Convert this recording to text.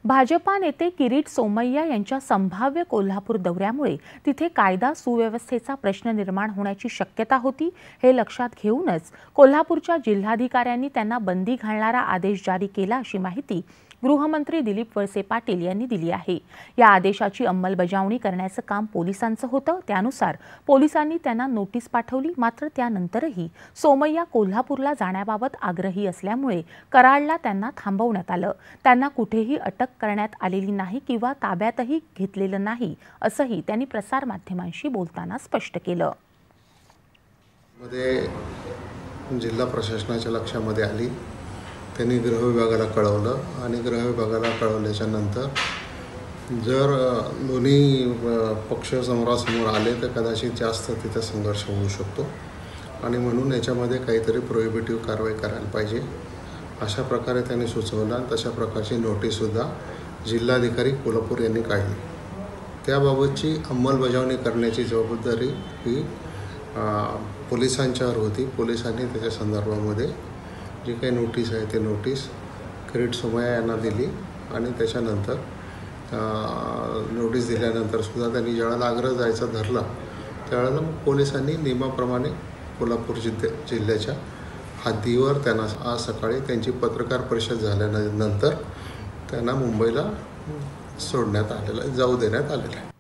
भाजपा नेते किरीट सोमय्या यांच्या संभाव्य कोल्हापूर दौऱ्यामुळे तिथे कायदा सुव्यवस्थेचा प्रश्न निर्माण होण्याची शक्यता होती। हे लक्षात घेऊनच कोल्हापूरच्या जिल्हाधिकाऱ्यांनी त्यांना बंदी घालणारा आदेश जारी केला अशी माहिती गृहमंत्री दिलीप वळसे पाटील यांनी दिली आहे। या आदेशाची अंमलबजावणी करण्याचं काम पोलिसांचं होतं। त्यानुसार पोलिसांनी त्यांना नोटीस पाठवली। मात्र त्यानंतरही सोमय्या कोल्हापूरला जाण्याबाबत आग्रही असल्यामुळे कराडला त्यांना थांबवण्यात आलं। त्यांना कुठेही अटक करण्यात आलेली नाही किंवा ताब्यातही घेतलेलं नाही असंही त्यांनी प्रसार माध्यमांशी बोलताना स्पष्ट केलं। जिल्हा प्रशासनाच्या लक्षामध्ये आली। त्यांनी गृह विभागाला कळवलं आणि गृह विभागाला कळवल्याच्या नंतर जर दोन्ही पक्ष समोरासमोर आले तर कदाचित जास्त तिथे संघर्ष होऊ शकतो आणि म्हणून याच्यामध्ये काहीतरी प्रोहिबिटिव्ह कारवाई करायला पाहिजे अशा प्रकारे त्यांनी सुचवलं आणि तशा प्रकारची नोटीससुद्धा जिल्हाधिकारी कोल्हापूर यांनी काढली। त्याबाबतची अंमलबजावणी करण्याची जबाबदारी ही पोलिसांच्यावर होती। पोलिसांनी त्याच्या संदर्भामध्ये जी काही नोटीस आहे ते नोटीस किरीट सोमय्या यांना दिली आणि त्याच्यानंतर नोटीस दिल्यानंतर सुद्धा त्यांनी ज्यावेळेला आग्रह जायचा धरला त्यावेळेला पोलिसांनी नियमाप्रमाणे कोल्हापूर जिल्ह्याच्या हद्दीवर त्यांना आज सकाळी त्यांची पत्रकार परिषद झाल्यानंतर त्यांना मुंबईला जाऊ देण्यात आलेलं आहे।